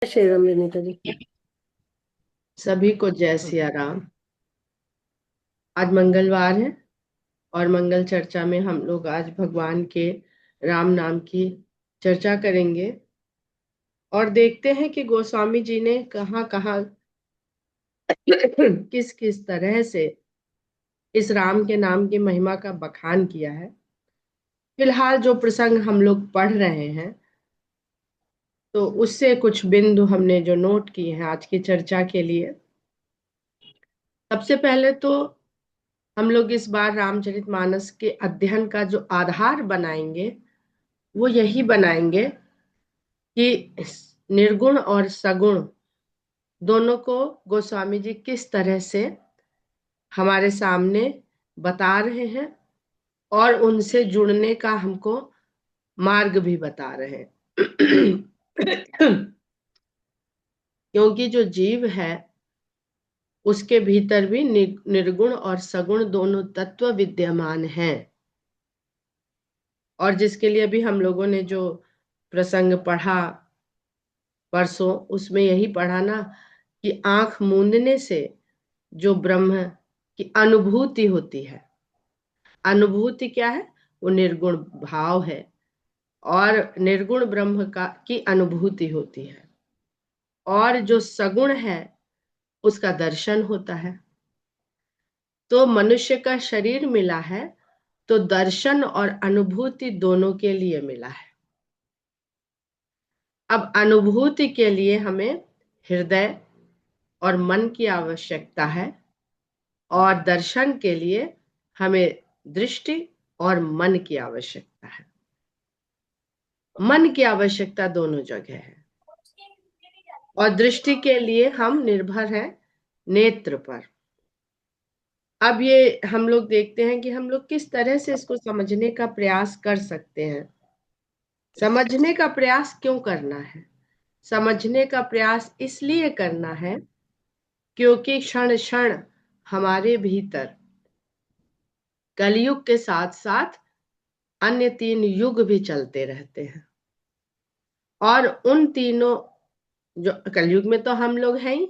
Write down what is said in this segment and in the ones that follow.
श्री राम विनीता जी। सभी को जय सिया राम। आज मंगलवार है और मंगल चर्चा में हम लोग आज भगवान के राम नाम की चर्चा करेंगे और देखते हैं कि गोस्वामी जी ने कहाँ कहाँ किस किस तरह से इस राम के नाम की महिमा का बखान किया है। फिलहाल जो प्रसंग हम लोग पढ़ रहे हैं तो उससे कुछ बिंदु हमने जो नोट किए हैं आज की चर्चा के लिए। सबसे पहले तो हम लोग इस बार रामचरितमानस के अध्ययन का जो आधार बनाएंगे वो यही बनाएंगे कि निर्गुण और सगुण दोनों को गोस्वामी जी किस तरह से हमारे सामने बता रहे हैं और उनसे जुड़ने का हमको मार्ग भी बता रहे हैं। क्योंकि जो जीव है उसके भीतर भी निर्गुण और सगुण दोनों तत्व विद्यमान हैं। और जिसके लिए भी हम लोगों ने जो प्रसंग पढ़ा परसों उसमें यही पढ़ा ना कि आंख मूंदने से जो ब्रह्म की अनुभूति होती है, अनुभूति क्या है? वो निर्गुण भाव है और निर्गुण ब्रह्म का की अनुभूति होती है। और जो सगुण है उसका दर्शन होता है। तो मनुष्य का शरीर मिला है तो दर्शन और अनुभूति दोनों के लिए मिला है। अब अनुभूति के लिए हमें हृदय और मन की आवश्यकता है और दर्शन के लिए हमें दृष्टि और मन की आवश्यकता है। मन की आवश्यकता दोनों जगह है और दृष्टि के लिए हम निर्भर हैं नेत्र पर। अब ये हम लोग देखते हैं कि हम लोग किस तरह से इसको समझने का प्रयास कर सकते हैं। समझने का प्रयास क्यों करना है? समझने का प्रयास इसलिए करना है क्योंकि क्षण क्षण हमारे भीतर कलयुग के साथ साथ अन्य तीन युग भी चलते रहते हैं। और उन तीनों, जो कलयुग में तो हम लोग हैं ही,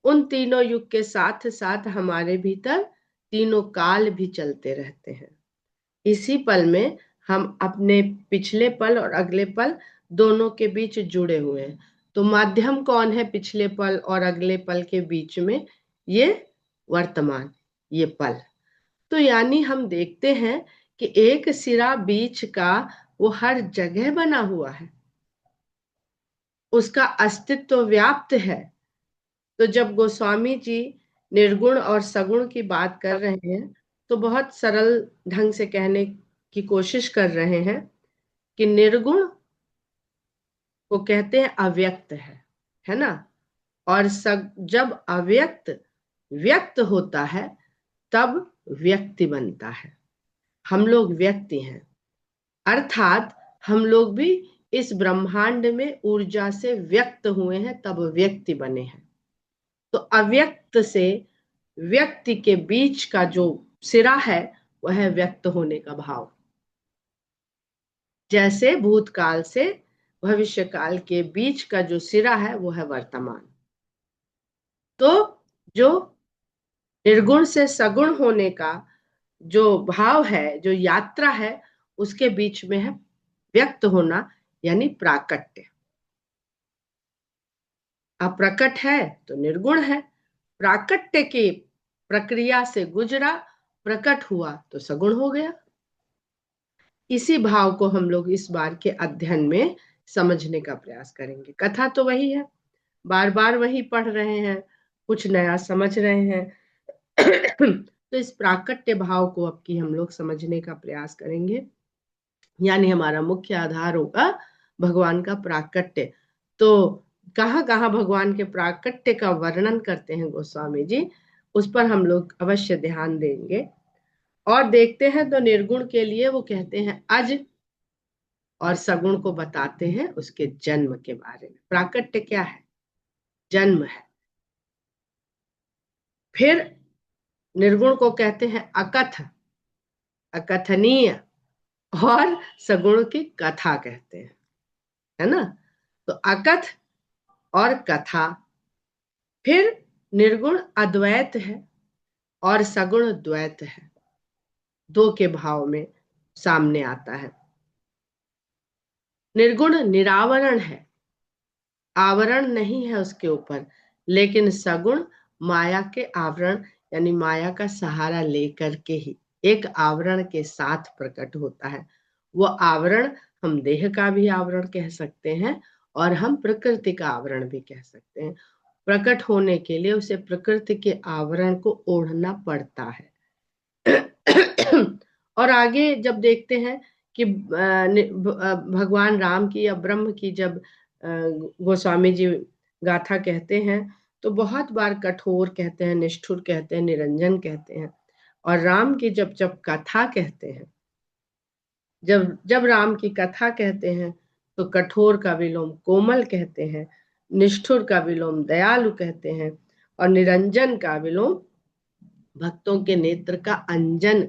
उन तीनों युग के साथ साथ हमारे भीतर तीनों काल भी चलते रहते हैं। इसी पल में हम अपने पिछले पल और अगले पल दोनों के बीच जुड़े हुए हैं। तो माध्यम कौन है पिछले पल और अगले पल के बीच में? ये वर्तमान, ये पल। तो यानी हम देखते हैं कि एक सिरा बीच का वो हर जगह बना हुआ है, उसका अस्तित्व व्याप्त है। तो जब गोस्वामी जी निर्गुण और सगुण की बात कर रहे हैं तो बहुत सरल ढंग से कहने की कोशिश कर रहे हैं कि निर्गुण को कहते हैं अव्यक्त है ना। और जब अव्यक्त व्यक्त होता है तब व्यक्ति बनता है। हम लोग व्यक्ति हैं, अर्थात हम लोग भी इस ब्रह्मांड में ऊर्जा से व्यक्त हुए हैं तब व्यक्ति बने हैं। तो अव्यक्त से व्यक्ति के बीच का जो सिरा है वह है व्यक्त होने का भाव। जैसे भूतकाल से भविष्य काल के बीच का जो सिरा है वो है वर्तमान। तो जो निर्गुण से सगुण होने का जो भाव है, जो यात्रा है, उसके बीच में है व्यक्त होना यानी प्राकट्य। अप्रकट है तो निर्गुण है, प्राकट्य की प्रक्रिया से गुजरा, प्रकट हुआ तो सगुण हो गया। इसी भाव को हम लोग इस बार के अध्ययन में समझने का प्रयास करेंगे। कथा तो वही है, बार बार वही पढ़ रहे हैं, कुछ नया समझ रहे हैं। तो इस प्राकट्य भाव को अब की हम लोग समझने का प्रयास करेंगे। यानी हमारा मुख्य आधार होगा भगवान का प्राकट्य। तो कहाँ कहाँ भगवान के प्राकट्य का वर्णन करते हैं गोस्वामी जी, उस पर हम लोग अवश्य ध्यान देंगे। और देखते हैं तो निर्गुण के लिए वो कहते हैं अज, और सगुण को बताते हैं उसके जन्म के बारे में। प्राकट्य क्या है? जन्म है। फिर निर्गुण को कहते हैं अकथ, अकथनीय। और सगुण की कथा कहते हैं, है ना। तो अकथ और कथा। फिर निर्गुण अद्वैत है और सगुण द्वैत है, दो के भाव में सामने आता है। निर्गुण निरावरण है, आवरण नहीं है उसके ऊपर, लेकिन सगुण माया के आवरण यानी माया का सहारा लेकर के ही एक आवरण के साथ प्रकट होता है। वो आवरण हम देह का भी आवरण कह सकते हैं और हम प्रकृति का आवरण भी कह सकते हैं। प्रकट होने के लिए उसे प्रकृति के आवरण को ओढ़ना पड़ता है। और आगे जब देखते हैं कि भगवान राम की या ब्रह्म की जब गोस्वामी जी गाथा कहते हैं तो बहुत बार कठोर कहते हैं, निष्ठुर कहते हैं, निरंजन कहते हैं। और राम की जब जब कथा कहते हैं, जब जब राम की कथा कहते हैं तो कठोर का विलोम कोमल कहते हैं, निष्ठुर का विलोम दयालु कहते हैं और निरंजन का विलोम भक्तों के नेत्र का अंजन।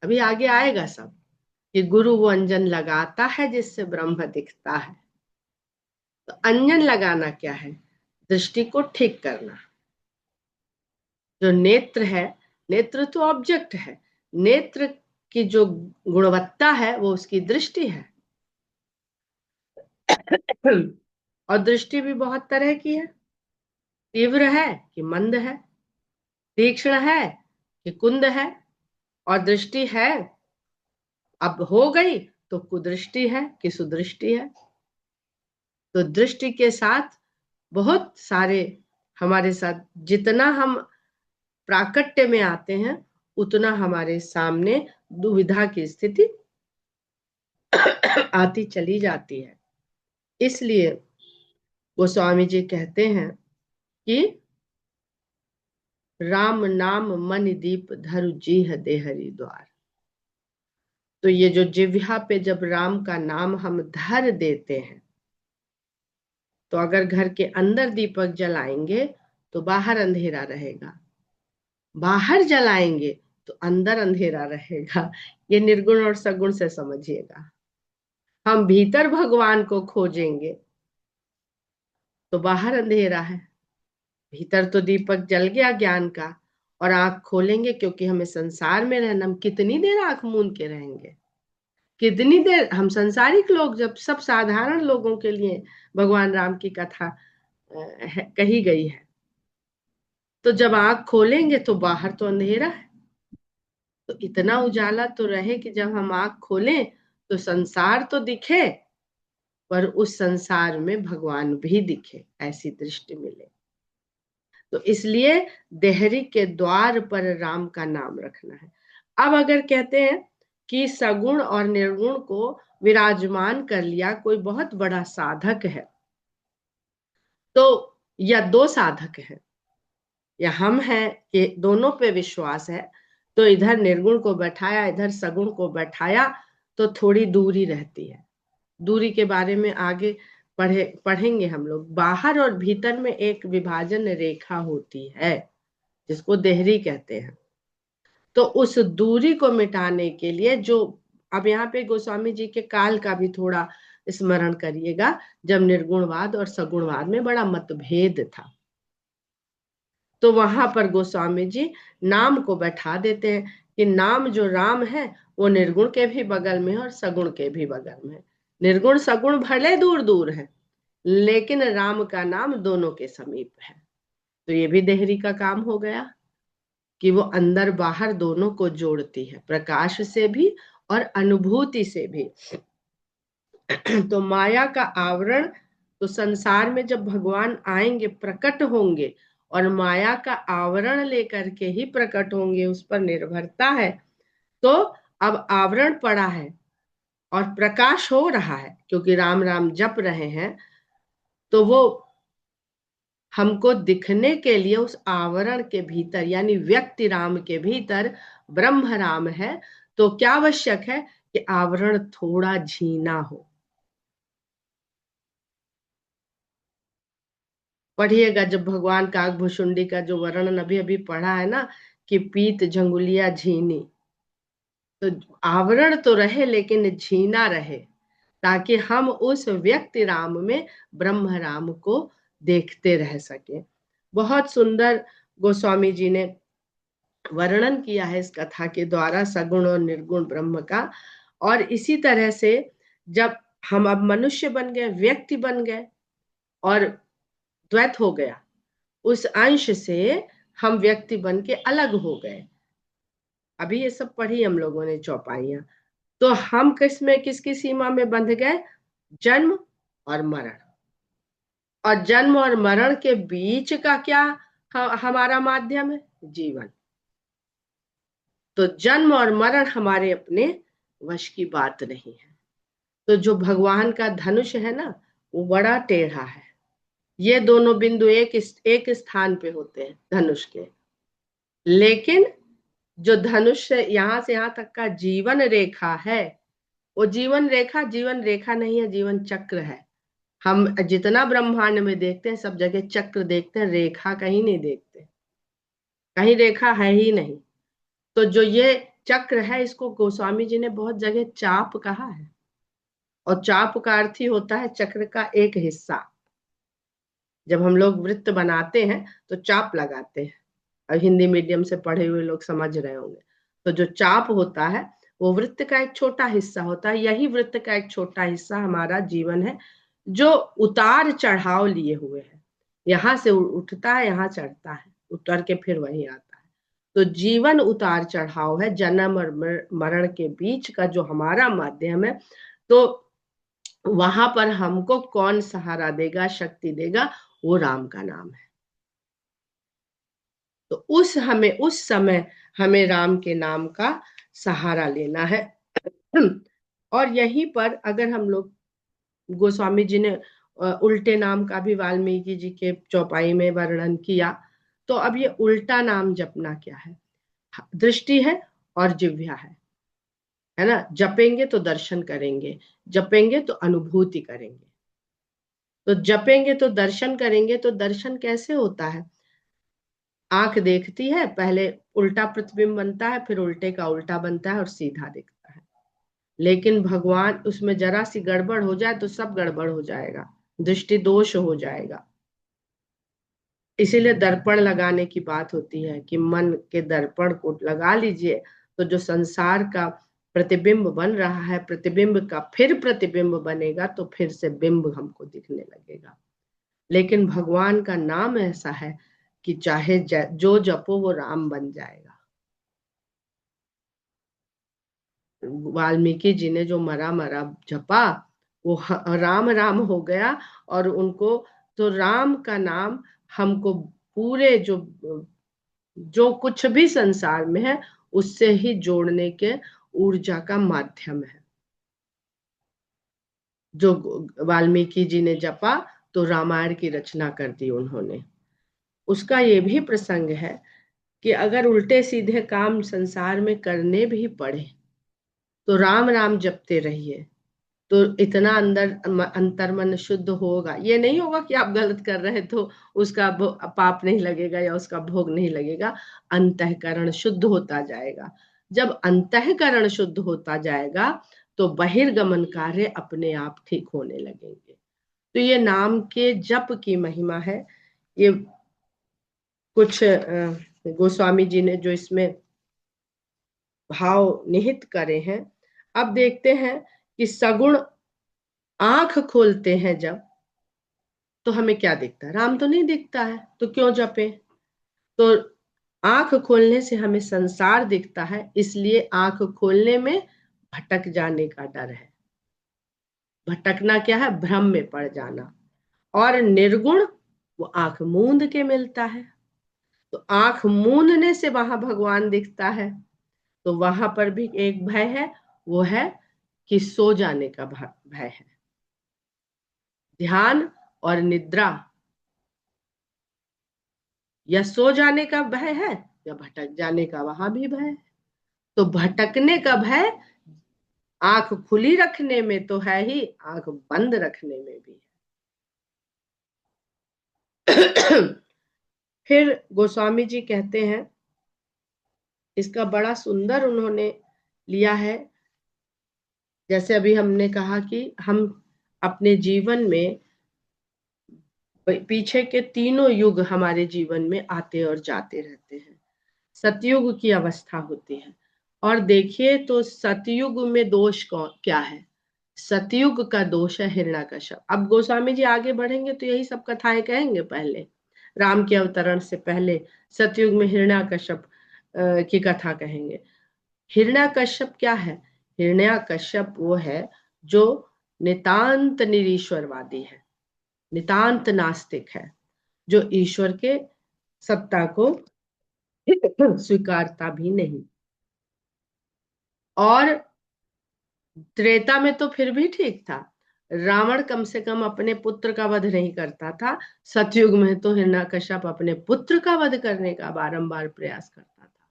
अभी आगे आएगा सब कि गुरु वो अंजन लगाता है जिससे ब्रह्म दिखता है। तो अंजन लगाना क्या है? दृष्टि को ठीक करना। जो नेत्र है, नेत्र तो ऑब्जेक्ट है, नेत्र की जो गुणवत्ता है वो उसकी दृष्टि है। और दृष्टि भी बहुत तरह की है, तीव्र है कि मंद है, तीक्ष्ण है कि कुंद है। और दृष्टि है अब हो गई तो कुदृष्टि है कि सुदृष्टि है। तो दृष्टि के साथ बहुत सारे हमारे साथ जितना हम प्राकट्य में आते हैं उतना हमारे सामने दुविधा की स्थिति आती चली जाती है। इसलिए गोस्वामी जी कहते हैं कि राम नाम मन दीप धरु जीह देहरी द्वार। तो ये जो जिह्वा पे जब राम का नाम हम धर देते हैं तो अगर घर के अंदर दीपक जलाएंगे तो बाहर अंधेरा रहेगा, बाहर जलाएंगे तो अंदर अंधेरा रहेगा। ये निर्गुण और सगुण से समझिएगा। हम भीतर भगवान को खोजेंगे तो बाहर अंधेरा है, भीतर तो दीपक जल गया ज्ञान का। और आंख खोलेंगे क्योंकि हमें संसार में रहना, हम कितनी देर आंख मूंद के रहेंगे? कितनी देर हम संसारिक लोग, जब सब साधारण लोगों के लिए भगवान राम की कथा कही गई है, तो जब आंख खोलेंगे तो बाहर तो अंधेरा है। तो इतना उजाला तो रहे कि जब हम आंख खोलें तो संसार तो दिखे पर उस संसार में भगवान भी दिखे, ऐसी दृष्टि मिले। तो इसलिए देहरी के द्वार पर राम का नाम रखना है। अब अगर कहते हैं कि सगुण और निर्गुण को विराजमान कर लिया कोई बहुत बड़ा साधक है, तो या दो साधक हैं या हम हैं कि दोनों पे विश्वास है, तो इधर निर्गुण को बैठाया इधर सगुण को बैठाया तो थोड़ी दूरी रहती है। दूरी के बारे में आगे पढ़ेंगे हम लोग। बाहर और भीतर में एक विभाजन रेखा होती है जिसको देहरी कहते हैं। तो उस दूरी को मिटाने के लिए जो, अब यहाँ पे गोस्वामी जी के काल का भी थोड़ा स्मरण करिएगा, जब निर्गुणवाद और सगुणवाद में बड़ा मतभेद था, तो वहां पर गोस्वामी जी नाम को बैठा देते हैं कि नाम जो राम है वो निर्गुण के भी बगल में है और सगुण के भी बगल में है। निर्गुण सगुण भले दूर दूर है लेकिन राम का नाम दोनों के समीप है। तो ये भी देहरी का काम हो गया कि वो अंदर बाहर दोनों को जोड़ती है, प्रकाश से भी और अनुभूति से भी। तो माया का आवरण, तो संसार में जब भगवान आएंगे प्रकट होंगे और माया का आवरण लेकर के ही प्रकट होंगे, उस पर निर्भरता है। तो अब आवरण पड़ा है और प्रकाश हो रहा है क्योंकि राम राम जप रहे हैं, तो वो हमको दिखने के लिए उस आवरण के भीतर यानी व्यक्ति राम के भीतर ब्रह्म राम है। तो क्या आवश्यक है कि आवरण थोड़ा झीना हो। पढ़िएगा जब भगवान काकभुशुंडी का जो वर्णन अभी अभी पढ़ा है ना कि पीत झंगुलिया झीनी, तो आवरण तो रहे लेकिन झीना रहे ताकि हम उस व्यक्ति राम में ब्रह्म राम को देखते रह सके। बहुत सुंदर गोस्वामी जी ने वर्णन किया है इस कथा के द्वारा सगुण और निर्गुण ब्रह्म का। और इसी तरह से जब हम अब मनुष्य बन गए, व्यक्ति बन गए और द्वैत हो गया, उस अंश से हम व्यक्ति बन के अलग हो गए। अभी ये सब पढ़ी हम लोगों ने चौपाइयां। तो हम किसकी सीमा में बंध गए? जन्म और मरण। और जन्म और मरण के बीच का क्या हमारा माध्यम है? जीवन। तो जन्म और मरण हमारे अपने वश की बात नहीं है। तो जो भगवान का धनुष है ना, वो बड़ा टेढ़ा है। ये दोनों बिंदु एक स्थान पे होते हैं धनुष के, लेकिन जो धनुष से यहाँ तक का जीवन रेखा है, वो जीवन रेखा नहीं है, जीवन चक्र है। हम जितना ब्रह्मांड में देखते हैं सब जगह चक्र देखते हैं, रेखा कहीं नहीं देखते, कहीं रेखा है ही नहीं। तो जो ये चक्र है, इसको गोस्वामी जी ने बहुत जगह चाप कहा है। और चाप का अर्थ ही होता है चक्र का एक हिस्सा। जब हम लोग वृत्त बनाते हैं तो चाप लगाते हैं, और हिंदी मीडियम से पढ़े हुए लोग समझ रहे होंगे। तो जो चाप होता है वो वृत्त का एक छोटा हिस्सा होता है। यही वृत्त का एक छोटा हिस्सा हमारा जीवन है, जो उतार चढ़ाव लिए हुए है। यहाँ से उठता है, यहाँ चढ़ता है, उतर के फिर वहीं आता है। तो जीवन उतार चढ़ाव है, जन्म और मरण के बीच का जो हमारा माध्यम है। तो वहां पर हमको कौन सहारा देगा, शक्ति देगा? वो राम का नाम है। तो उस समय हमें राम के नाम का सहारा लेना है। और यहीं पर अगर हम लोग, गोस्वामी जी ने उल्टे नाम का भी वाल्मीकि जी के चौपाई में वर्णन किया। तो अब ये उल्टा नाम जपना क्या है? दृष्टि है और जिह्वा है ना। जपेंगे तो दर्शन करेंगे, जपेंगे तो अनुभूति करेंगे। तो जपेंगे तो दर्शन करेंगे। तो दर्शन कैसे होता है? आंख देखती है, पहले उल्टा प्रतिबिंब बनता है, फिर उल्टे का उल्टा बनता है और सीधा दिखता है। लेकिन भगवान, उसमें जरा सी गड़बड़ हो जाए तो सब गड़बड़ हो जाएगा, दृष्टि दोष हो जाएगा। इसीलिए दर्पण लगाने की बात होती है कि मन के दर्पण को लगा लीजिए, तो जो संसार का प्रतिबिंब बन रहा है, प्रतिबिंब का फिर प्रतिबिंब बनेगा, तो फिर से बिंब हमको दिखने लगेगा। लेकिन भगवान का नाम ऐसा है कि चाहे जो जपो वो राम बन जाएगा। वाल्मीकि जी ने जो मरा मरा जपा, वो राम राम हो गया। और उनको तो राम का नाम हमको पूरे जो कुछ भी संसार में है उससे ही जोड़ने के ऊर्जा का माध्यम है। जो वाल्मीकि जी ने जपा तो रामायण की रचना कर दी उन्होंने। उसका ये भी प्रसंग है कि अगर उल्टे सीधे काम संसार में करने भी पड़े तो राम राम जपते रहिए, तो इतना अंतर मन शुद्ध होगा। ये नहीं होगा कि आप गलत कर रहे तो उसका पाप नहीं लगेगा या उसका भोग नहीं लगेगा। अंतःकरण शुद्ध होता जाएगा। जब अंतःकरण शुद्ध होता जाएगा तो बहिर्गमन कार्य अपने आप ठीक होने लगेंगे। तो ये नाम के जप की महिमा है। ये कुछ गोस्वामी जी ने जो इसमें भाव निहित करे हैं। अब देखते हैं कि सगुण आंख खोलते हैं जब, तो हमें क्या दिखता है? राम तो नहीं दिखता है, तो क्यों जपे? तो आंख खोलने से हमें संसार दिखता है, इसलिए आंख खोलने में भटक जाने का डर है। भटकना क्या है? भ्रम में पड़ जाना। और निर्गुण, वो आंख मूंद के मिलता है। तो आंख मूंदने से वहां भगवान दिखता है। तो वहां पर भी एक भय है, वो है कि सो जाने का भय है। ध्यान और निद्रा, या सो जाने का भय है या भटक जाने का, वहां भी भय है। तो भटकने का भय आंख खुली रखने में तो है ही, आंख बंद रखने में भी है। फिर गोस्वामी जी कहते हैं, इसका बड़ा सुंदर उन्होंने लिया है। जैसे अभी हमने कहा कि हम अपने जीवन में पीछे के तीनों युग हमारे जीवन में आते और जाते रहते हैं। सतयुग की अवस्था होती है। और देखिए तो सतयुग में दोष क्या है? सतयुग का दोष है हिरण्यकश्यप। अब गोस्वामी जी आगे बढ़ेंगे तो यही सब कथाएं कहेंगे। पहले राम के अवतरण से पहले सतयुग में हिरण्यकश्यप की कथा कहेंगे। हिरण्यकश्यप क्या है? हिरण्यकश्यप वो है जो नितांत निरीश्वरवादी है, नितांत नास्तिक है, जो ईश्वर के सत्ता को स्वीकारता भी नहीं। और त्रेता में तो फिर भी ठीक था, रावण कम से कम अपने पुत्र का वध नहीं करता था। सतयुग में तो हिरण्यकश्यप अपने पुत्र का वध करने का बारंबार प्रयास करता था।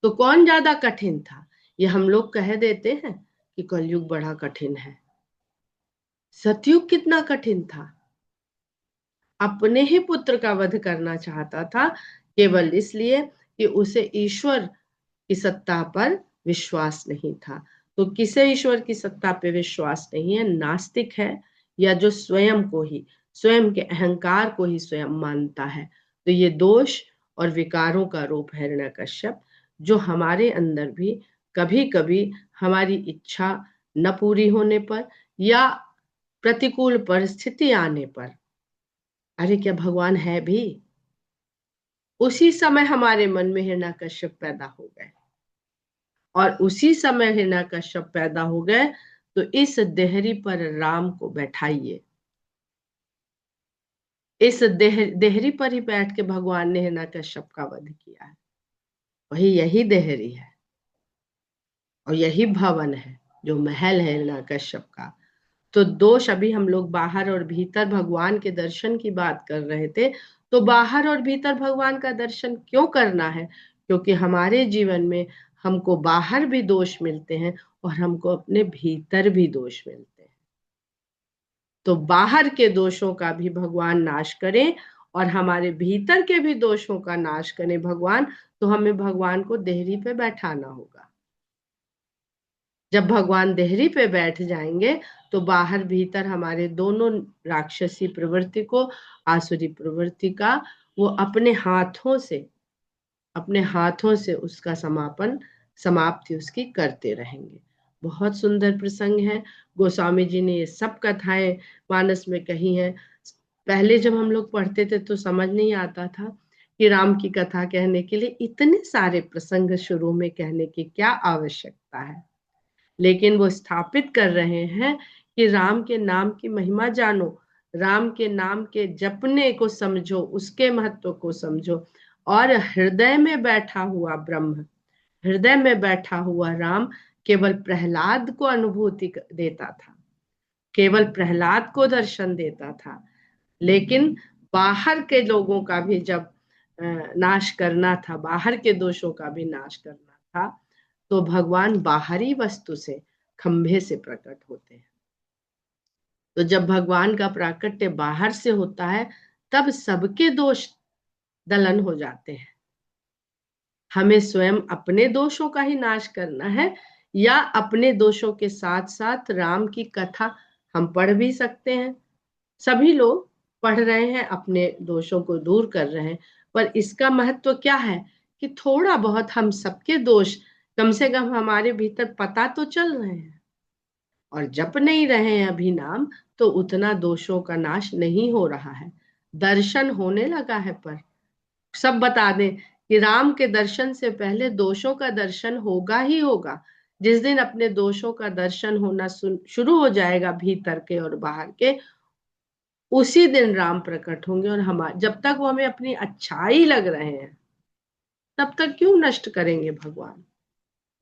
तो कौन ज्यादा कठिन था? ये हम लोग कह देते हैं कि कलयुग बड़ा कठिन है। सतयुग कितना कठिन था? अपने ही पुत्र का वध करना चाहता था, केवल इसलिए कि उसे ईश्वर की सत्ता पर विश्वास नहीं था। तो किसे ईश्वर की सत्ता पे विश्वास नहीं है? नास्तिक है, या जो स्वयं को ही, स्वयं के अहंकार को ही स्वयं मानता है। तो ये दोष और विकारों का रूप है हिरण्यकश्यप, जो हमारे अंदर भी कभी कभी हमारी इच्छा न पूरी होने पर या प्रतिकूल परिस्थिति आने पर, अरे क्या भगवान है भी, उसी समय हमारे मन में हिरण्यकश्यप पैदा हो गए। और उसी समय हिरण्यकश्यप पैदा हो गए तो इस देहरी पर राम को बैठाइए। इस देहरी पर ही बैठ के भगवान ने हिरण्यकश्यप का वध किया है। वही यही देहरी है और यही भवन है, जो महल है हिरण्यकश्यप का। तो दोष, अभी हम लोग बाहर और भीतर भगवान के दर्शन की बात कर रहे थे। तो बाहर और भीतर भगवान का दर्शन क्यों करना है? क्योंकि हमारे जीवन में हमको बाहर भी दोष मिलते हैं और हमको अपने भीतर भी दोष मिलते हैं। तो बाहर के दोषों का भी भगवान नाश करें और हमारे भीतर के भी दोषों का नाश करें भगवान। तो हमें भगवान को देहरी पे बैठाना होगा। जब भगवान देहरी पे बैठ जाएंगे तो बाहर भीतर हमारे दोनों राक्षसी प्रवृत्ति को, आसुरी प्रवृत्ति का, वो अपने हाथों से उसका समाप्ति उसकी करते रहेंगे। बहुत सुंदर प्रसंग है। गोस्वामी जी ने ये सब कथाएं मानस में कही हैं। पहले जब हम लोग पढ़ते थे तो समझ नहीं आता था कि राम की कथा कहने के लिए इतने सारे प्रसंग शुरू में कहने की क्या आवश्यकता है। लेकिन वो स्थापित कर रहे हैं कि राम के नाम की महिमा जानो, राम के नाम के जपने को समझो, उसके महत्व को समझो। और हृदय में बैठा हुआ ब्रह्म, हृदय में बैठा हुआ राम केवल प्रहलाद को अनुभूति देता था, केवल प्रहलाद को दर्शन देता था। लेकिन बाहर के लोगों का भी जब नाश करना था, बाहर के दोषों का भी नाश करना था, तो भगवान बाहरी वस्तु से, खंभे से प्रकट होते हैं। तो जब भगवान का प्राकट्य बाहर से होता है तब सबके दोष दलन हो जाते हैं। हमें स्वयं अपने दोषों का ही नाश करना है, या अपने दोषों के साथ साथ राम की कथा हम पढ़ भी सकते हैं। सभी लोग पढ़ रहे हैं, अपने दोषों को दूर कर रहे हैं। पर इसका महत्व क्या है कि थोड़ा बहुत हम सबके दोष कम से कम हमारे भीतर पता तो चल रहे हैं। और जप नहीं रहे हैं अभी नाम, तो उतना दोषों का नाश नहीं हो रहा है। दर्शन होने लगा है, पर सब बता दें कि राम के दर्शन से पहले दोषों का दर्शन होगा ही होगा। जिस दिन अपने दोषों का दर्शन होना शुरू हो जाएगा, भीतर के और बाहर के, उसी दिन राम प्रकट होंगे। और हम जब तक वो हमें अपनी अच्छाई लग रहे हैं तब तक क्यों नष्ट करेंगे भगवान?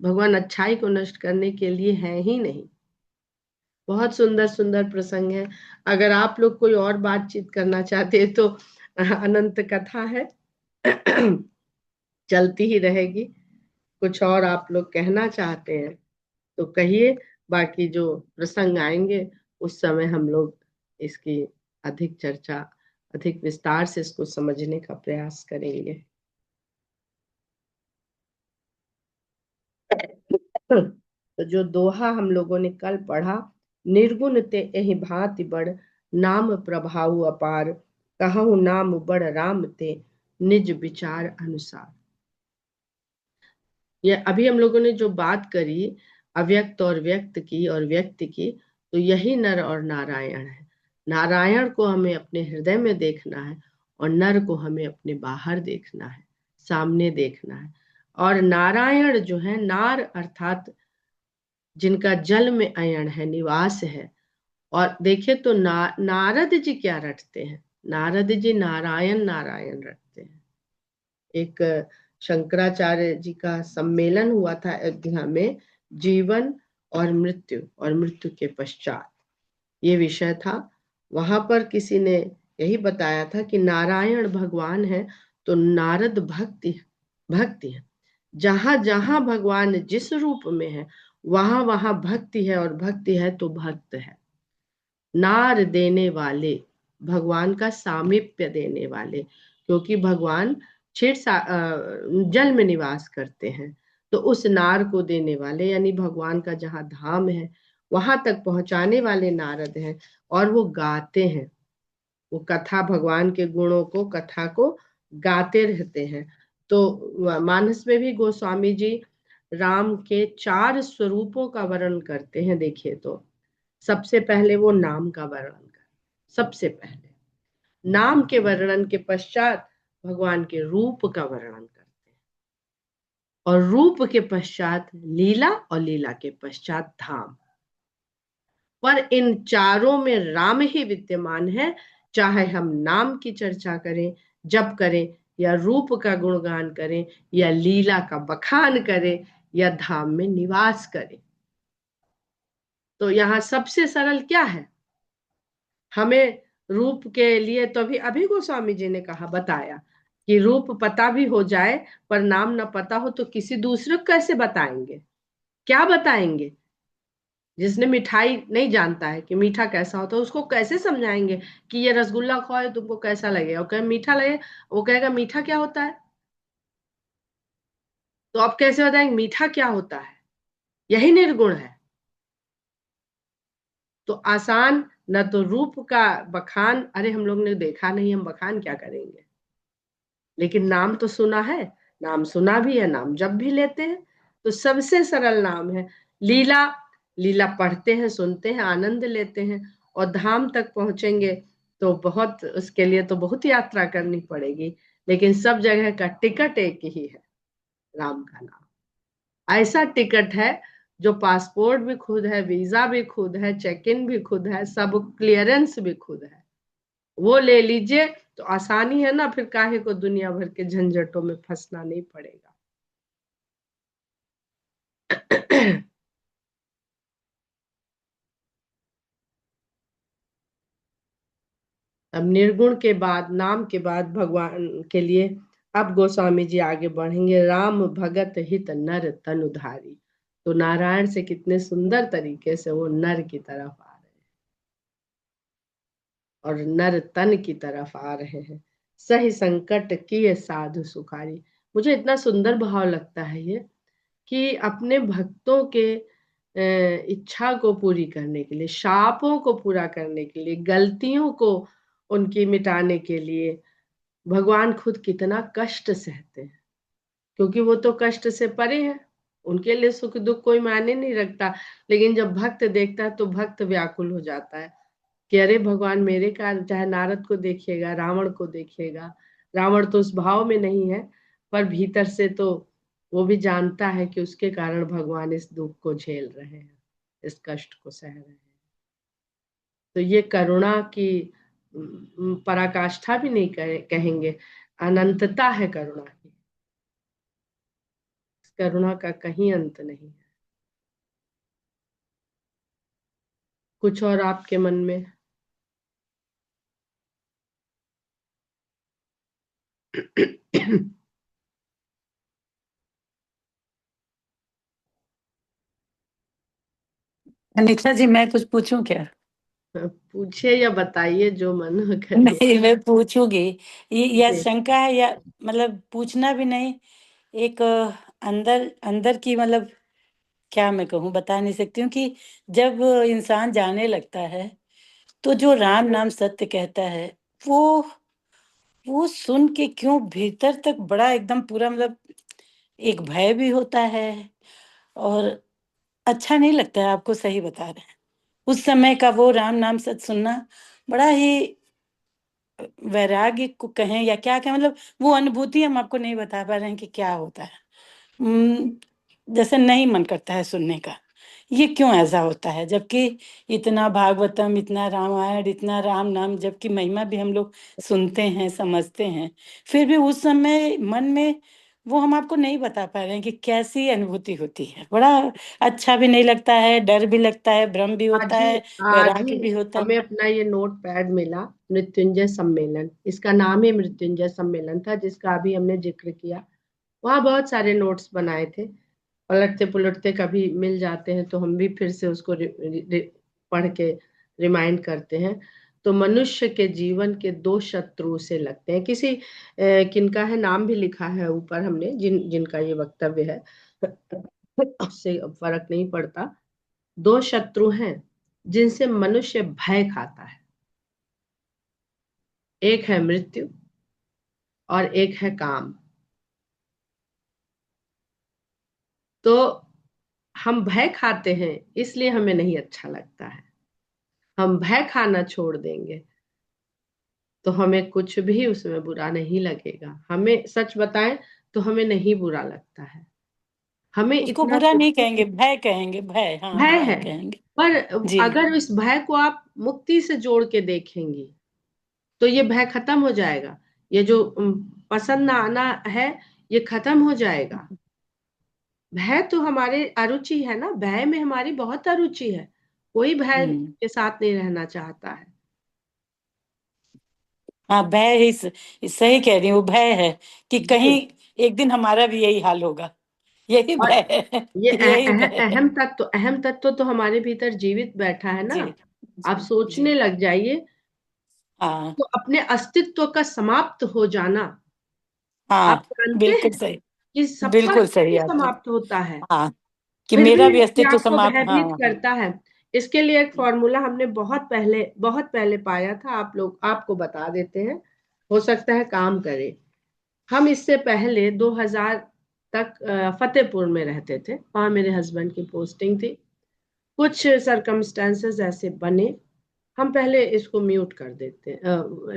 भगवान अच्छाई को नष्ट करने के लिए है ही नहीं। बहुत सुंदर सुंदर प्रसंग है। अगर आप लोग कोई और बातचीत करना चाहते हैं तो अनंत कथा है, चलती ही रहेगी। कुछ और आप लोग कहना चाहते हैं तो कहिए, बाकी जो प्रसंग आएंगे उस समय हम लोग इसकी अधिक चर्चा, अधिक विस्तार से इसको समझने का प्रयास करेंगे। तो जो दोहा हम लोगों ने कल पढ़ा, निर्गुण ते एहि भांति बड़, नाम प्रभाव अपार, कहूँ नाम बड़ राम ते, निज विचार अनुसार। ये अभी हम लोगों ने जो बात करी अव्यक्त और व्यक्त की और व्यक्ति की, तो यही नर और नारायण है। नारायण को हमें अपने हृदय में देखना है और नर को हमें अपने बाहर देखना है, सामने देखना है। और नारायण जो है, नार अर्थात जिनका जल में अयन है, निवास है। और देखे तो नारद जी क्या रटते हैं, नारद जी नारायण नारायण रटते हैं। एक शंकराचार्य जी का सम्मेलन हुआ था अयोध्या में, जीवन और मृत्यु के पश्चात, ये विषय था। वहां पर किसी ने यही बताया था कि नारायण भगवान है तो नारद भक्ति है। जहां जहां भगवान जिस रूप में है, वहां वहां भक्ति है, और भक्ति है तो भक्त है। नार देने वाले, भगवान का सामीप्य देने वाले, क्योंकि भगवान जल में निवास करते हैं, तो उस नार को देने वाले यानी भगवान का जहाँ धाम है वहां तक पहुंचाने वाले नारद हैं। और वो गाते हैं, वो कथा, भगवान के गुणों को, कथा को गाते रहते हैं। तो मानस में भी गोस्वामी जी राम के 4 स्वरूपों का वर्णन करते हैं। देखिए तो सबसे पहले वो नाम का वर्णन कर, सबसे पहले नाम के वर्णन के पश्चात भगवान के रूप का वर्णन करते हैं, और रूप के पश्चात लीला, और लीला के पश्चात धाम। पर इन चारों में राम ही विद्यमान है, चाहे हम नाम की चर्चा करें, जप करें, या रूप का गुणगान करें, या लीला का बखान करें, या धाम में निवास करें। तो यहाँ सबसे सरल क्या है, हमें रूप के लिए तो अभी अभी गोस्वामी जी ने कहा, बताया कि रूप पता भी हो जाए पर नाम न पता हो तो किसी दूसरे को कैसे बताएंगे, क्या बताएंगे। जिसने मिठाई नहीं जानता है कि मीठा कैसा होता है, उसको कैसे समझाएंगे कि ये रसगुल्ला खाओ तुमको कैसा लगेगा, और कहे मीठा लगे, वो कहेगा मीठा क्या होता है। तो आप कैसे बताएंगे मीठा क्या होता है, यही निर्गुण है। तो आसान न तो रूप का बखान, अरे हम लोग ने देखा नहीं, हम बखान क्या करेंगे। लेकिन नाम तो सुना है, नाम सुना भी है, नाम जब भी लेते हैं। तो सबसे सरल नाम है। लीला, लीला पढ़ते हैं, सुनते हैं, आनंद लेते हैं। और धाम तक पहुंचेंगे तो बहुत, उसके लिए तो बहुत यात्रा करनी पड़ेगी, लेकिन सब जगह का टिकट एक ही है, राम का नाम। ऐसा टिकट है जो पासपोर्ट भी खुद है, वीजा भी खुद है, चेक इन भी खुद है, सब क्लियरेंस भी खुद है। वो ले लीजिए तो आसानी है ना, फिर काहे को दुनिया भर के झंझटों में फंसना नहीं पड़ेगा। अब निर्गुण के बाद, नाम के बाद भगवान के लिए अब गोस्वामी जी आगे बढ़ेंगे। राम भगत हित नर तनुधारी। तो नारायण से कितने सुंदर तरीके से वो नर की तरफ आ रहे हैं और नर तन की तरफ आ रहे हैं। सही संकट किए साधु सुखारी। मुझे इतना सुंदर भाव लगता है ये, कि अपने भक्तों के इच्छा को पूरी करने के लिए, शापों को पूरा करने के लिए, गलतियों को उनकी मिटाने के लिए भगवान खुद कितना कष्ट सहते हैं, क्योंकि वो तो कष्ट से परे हैं, उनके लिए सुख दुख कोई मायने नहीं रखता। लेकिन जब भक्त देखता है तो भक्त व्याकुल हो जाता है कि अरे भगवान मेरे कारण, चाहे नारद को देखिएगा, रावण को देखिएगा, रावण तो उस भाव में नहीं है, पर भीतर से तो वो भी जानता है कि उसके कारण भगवान इस दुख को झेल रहे हैं, इस कष्ट को सह रहे हैं। तो ये करुणा की पराकाष्ठा भी नहीं कहेंगे, अनंतता है करुणा की। इस करुणा का कहीं अंत नहीं है। कुछ और आपके मन में? अनिता जी, मैं कुछ पूछूं क्या? पूछिए या बताइए जो मन करे। नहीं, मैं पूछूंगी। यह जी। शंका है, या मतलब पूछना भी नहीं, एक अंदर अंदर की, मतलब क्या मैं कहूँ, बता नहीं सकती हूँ कि जब इंसान जाने लगता है तो जो राम नाम सत्य कहता है, वो वो सुन के क्यों भीतर तक बड़ा एकदम पूरा मतलब एक भय भी होता है, और अच्छा नहीं लगता है, आपको सही बता रहे हैं। उस समय का वो राम नाम सच सुनना बड़ा ही वैराग्य को कहें या क्या कहें, मतलब वो अनुभूति हम आपको नहीं बता पा रहे हैं कि क्या होता है। जैसे नहीं मन करता है सुनने का। ये क्यों ऐसा होता है, जबकि इतना भागवतम, इतना रामायण, इतना राम नाम जब की महिमा भी हम लोग सुनते हैं, समझते हैं, फिर भी उस समय मन में वो हम आपको नहीं बता पा रहे हैं कि कैसी अनुभूति होती है। बड़ा अच्छा भी नहीं लगता है, डर भी लगता है, भ्रम भी आज होता ही है, आज ही वैराग्य भी होता है। हमें अपना ये नोट पैड मिला, मृत्युंजय सम्मेलन। इसका नाम ही मृत्युंजय सम्मेलन था, जिसका अभी हमने जिक्र किया। वहाँ बहुत सारे नोट्स बनाए थे, पलटते पुलटते कभी मिल जाते हैं तो हम भी फिर से उसको पढ़ के रिमाइंड करते हैं। तो मनुष्य के जीवन के दो शत्रु से लगते हैं। किसी किनका है नाम भी लिखा है ऊपर हमने, जिनका ये वक्तव्य है। उससे फर्क नहीं पड़ता। दो शत्रु हैं जिनसे मनुष्य भय खाता है। एक है मृत्यु और एक है काम। तो हम भय खाते हैं, इसलिए हमें नहीं अच्छा लगता है। हम भय खाना छोड़ देंगे तो हमें कुछ भी उसमें बुरा नहीं लगेगा। हमें सच बताएं तो हमें नहीं बुरा लगता है। हमें उसको इतना बुरा नहीं सोचने कहेंगे, की भय कहेंगे, भय, हाँ भय है। भय कहेंगे। पर जी। अगर इस भय को आप मुक्ति से जोड़ के देखेंगी तो ये भय खत्म हो जाएगा। ये जो पसंद ना आना है, ये खत्म हो जाएगा। भय तो हमारे अरुचि है ना, भय में हमारी बहुत अरुचि है। कोई भय हम्म। के साथ नहीं रहना चाहता है। हाँ, भय ही सही कह रही हूँ, भय है कि कहीं जी। एक दिन हमारा भी यही हाल होगा। यही और भय है। ये यही भय है। अहम तत्व तो हमारे भीतर जीवित बैठा है ना। जी आप जी जी। सोचने लग जाइए हाँ तो अपने अस्तित्व का समाप्त हो जाना। हाँ, आप जानते बिल्कुल हैं सही। कि सबका बिल्कुल सही ही आपने। समाप्त होता है, हाँ, कि फिर भी मेरा भी ये अस्तित्व आपको समाप्त, हाँ भयभीत हाँ। करता है। इसके लिए एक फॉर्मूला हमने बहुत पहले पाया था। आपको बता देते हैं, हो सकता है काम करे। हम इससे पहले 2000 तक फतेहपुर में रहते थे। वहां मेरे हस्बैंड की पोस्टिंग थी। कुछ सरकमस्टेंसेस ऐसे बने, हम पहले इसको म्यूट कर देते,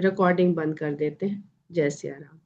रिकॉर्डिंग बंद कर देते हैं। जय सिया राम।